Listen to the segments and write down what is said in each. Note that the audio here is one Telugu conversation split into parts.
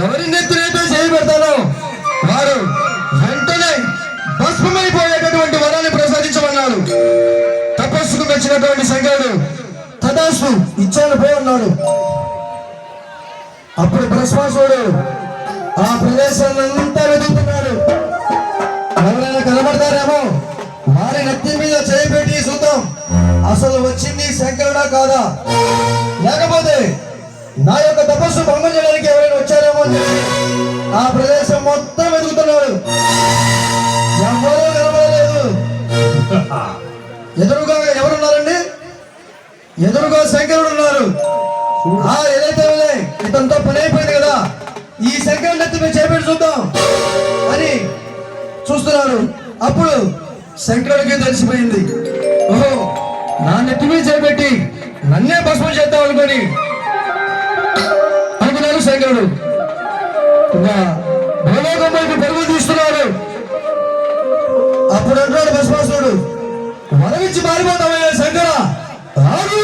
ఎవరి నెత్తినైతే చేయబెడతానో వారు వెంటనే భస్మమైపోయేటటువంటి వరాన్ని ప్రసాదించమన్నాడు. తపస్సుకు మెచ్చినటువంటి శంకరుడు తదాస్తు ఇచ్చాను పో అన్నాడు. అప్పుడు భస్మాసుడు ఆ ప్రదేశాన్నంతా వెతుకుతున్నాడు. ఎవరైనా కనబడతారేమో వారి నెత్తి మీద చేయబెట్టి చూద్దాం అసలు వచ్చింది శంకరుడా కాదా, లేకపోతే నా యొక్క తపస్సు భంగం చేయడానికి ఎవరైనా వచ్చారేమో అని చెప్పి ఆ ప్రదేశం మొత్తం వెతుకుతున్నాడు. ఎవరూ కనబడలేదు. ఎదురుగా ఎవరున్నారండి? ఎదురుగా శంకరుడు ఉన్నారు. ఏదైతే ఇతంతో పని అయిపోయింది కదా, ఈ శంకరుడు నెత్తి మీద చేపెట్టి చూద్దాం అని చూస్తున్నారు. అప్పుడు శంకరుడికి తెలిసిపోయింది, ఓహో నా నెత్తి మీద చేపెట్టి నన్నే భస్మం చేద్దాం అనుకున్నాడు శంకరుడు. భూలోకం వైపు పరుగులు తీస్తున్నాడు. అప్పుడు అంటున్నాడు భస్మాసురుడు, వరవించి మారిపోతామయ్యా శంకర, ఆగు.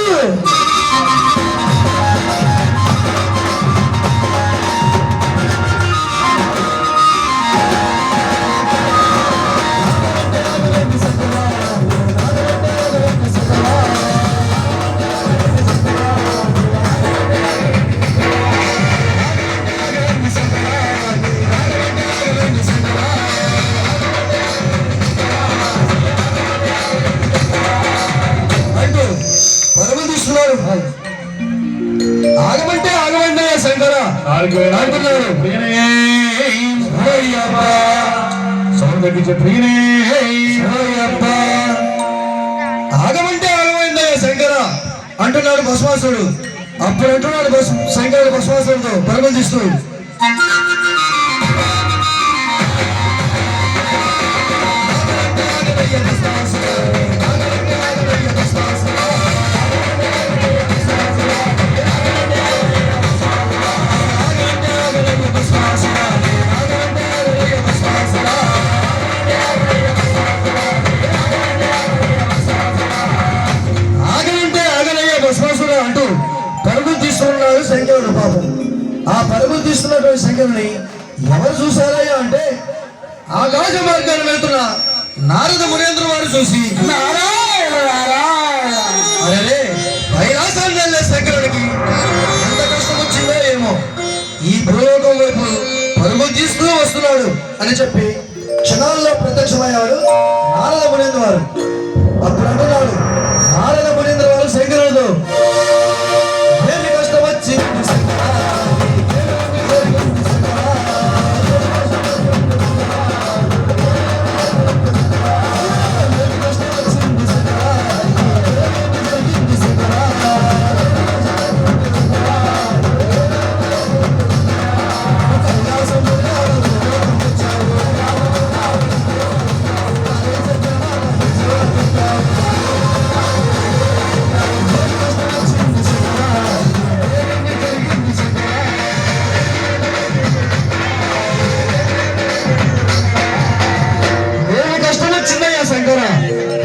ఆగమంటే ఆగమండి శంకర ఆగమంటే ఆగమైందా శంకర అంటున్నాడు భస్మాసుడు. అప్పుడు అంటున్నాడు శంకరుడు భస్మాసుడితో పరుగులు తీస్తూ, అంటూ పరుగులు తీస్తున్నాడు శంకరుడు. పాపం ఆ పరుగులు తీస్తున్నటువంటి శంకరుని ఎవరు చూశారయ్యా అంటే ఆకాశ మార్గాన్ని వెళ్తున్న నారద మునేంద్ర వారు చూసి, అరే కైలాసాన్ని వెళ్ళే శంకరుడికి ఎంత కష్టం వచ్చిందో ఏమో, ఈ భూలోకం వైపు పరుగులు తీస్తూ వస్తున్నాడు అని చెప్పి క్షణాల్లో ప్రత్యక్షమయ్యాడు నారద మునేంద్ర వారు. అప్పుడు అంటున్నాడు నారద మునేంద్ర వారు శంకరుడితో, ఏమి కష్టం వచ్చింది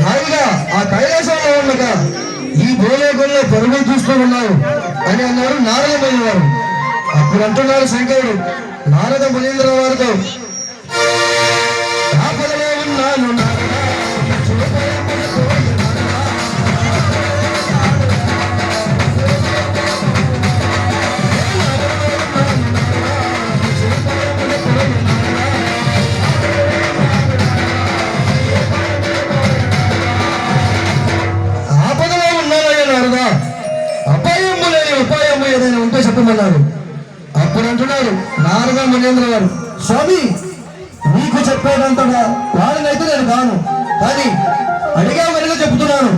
హాయిగా ఆ కైలాసంలో ఉండగా ఈ భూలోకంలో పరుగులు చూస్తూ ఉన్నావు అని అన్నారు నారద ముని వారు. అప్పుడు అంటున్నారు శంకరుడు నారద మునీంద్ర వారితో, ఆపదలో ఉన్నాను ఉపాయము ఏదైనా ఉంటే చెప్పమన్నారు. అప్పుడు అంటున్నారు నారద మునేంద్ర గారు, స్వామి నీకు చెప్పేదంతగా వాడినైతే నేను కాను, కానీ అడిగా వెనుక చెబుతున్నాను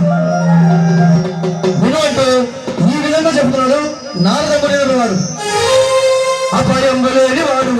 విను అంటూ ఈ విధంగా చెబుతున్నాడు నారద మునేంద్ర గారు. అపాయము లేని వాడు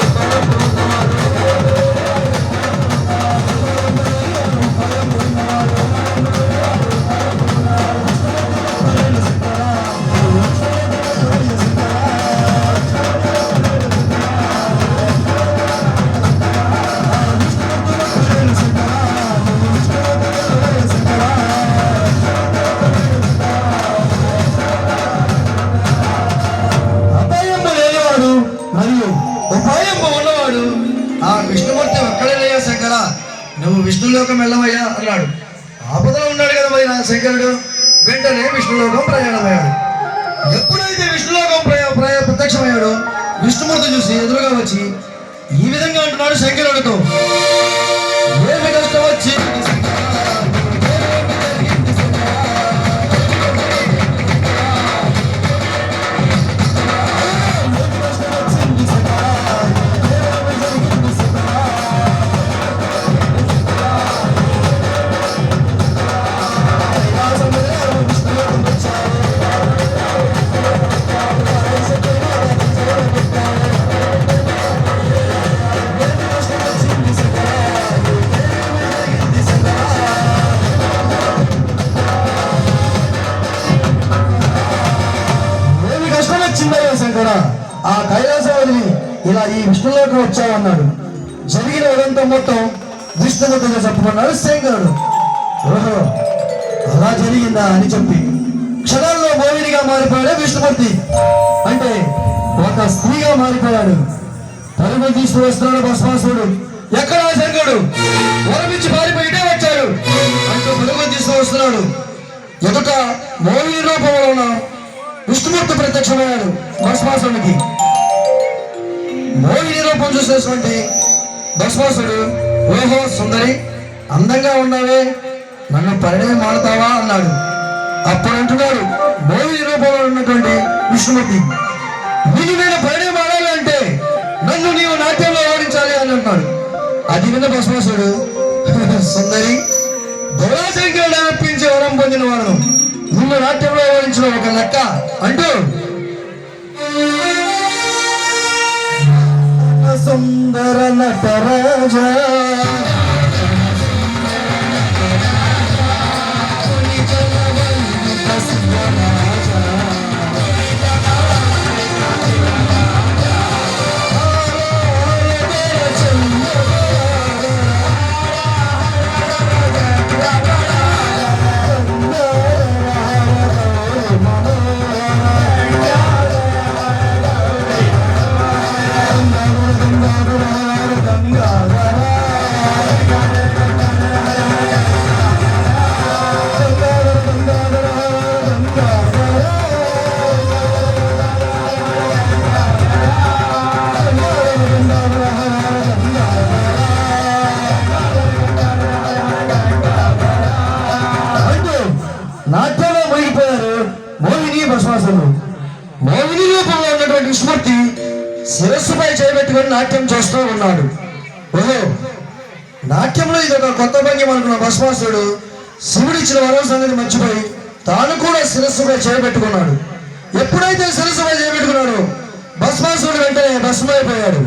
మరియు ఉపాయం ఉన్నవాడు ఆ విష్ణుమూర్తి ఒక్కడేనయ్యా శంకర, నువ్వు విష్ణులోకం వెళ్ళవయ్యా అన్నాడు. ఆపదలో ఉన్నాడు కదా మరి నా శంకరుడు. వెంటనే విష్ణులోకం ప్రయాణమయ్యాడు. ఎప్పుడైతే విష్ణులోకం ప్రత్యక్షమయ్యాడో విష్ణుమూర్తి చూసి ఎదురుగా వచ్చి ఈ విధంగా అంటున్నాడు శంకరుడితో, ఏమి కష్టం వచ్చి శంకర, ఆ కైలాసవాదిని ఇలా ఈ విష్ణులోకి వచ్చావన్నాడు. జరిగిన ఉదంతం మొత్తం విష్ణుమూర్తిగా చెప్పుకున్నాడు శంకరుడు. ఓహో, అలా జరిగిందా అని చెప్పి క్షణాల్లో మోహినిగా మారిపోయాడు విష్ణుమూర్తి. అంటే ఒక స్త్రీగా మారిపోయాడు. పరుగు తీసుకు వస్తున్నాడు భస్మాసురుడు. ఎక్కడ శంకరుడు వరమిచ్చి పారిపోయిటే వచ్చాడు అంటూ పరుగు తీసుకు వస్తున్నాడు. ఎదుట మోహిని రూపంలో ఉన్న విష్ణుమూర్తి ప్రత్యక్షమయ్యాడు భస్మాసురుడికి. మోహిని రూపం చూసేటువంటి భస్మాసురుడు, ఓహో సుందరి, అందంగా ఉన్నావే, నన్ను పరిణయం మాడతావా అన్నాడు. అప్పుడు అంటున్నాడు మోహిని రూపంలో ఉన్నటువంటి విష్ణుమూర్తి, నీకు నేను పరిణయం ఆడాలంటే నన్ను నీవు నాట్యంలో ఓడించాలి అని అన్నాడు. అది విన్న భస్మాసురుడు, సుందరి, భోళాశంకరుడు మెప్పించి వరం పొందిన వాడు నిన్ను నాట్యంలో ఓడించిన ఒక లెక్క అంటూ సుందర నటరాజా నాట్యంలో మునిగిపోయారు మోహిని భస్మాసురుడు. మోహిని రూపంలో ఉన్నటువంటి విష్ణుమూర్తి శిరస్సుపై చేయబెట్టుకొని నాట్యం చేస్తూ ఉన్నాడు. ఓహో, నాట్యంలో ఇది ఒక కొత్త భంగిమ అనుకున్న భస్మాసురుడు శివుడు ఇచ్చిన వరం సంగతి మర్చిపోయి తాను కూడా శిరస్సుపై చేయబెట్టుకున్నాడు. ఎప్పుడైతే శిరస్సుపై చేయబెట్టుకున్నాడో భస్మాసురుడు వెంటనే భస్మైపోయాడు.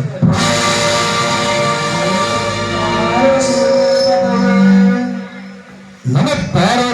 నమ పార్వతీ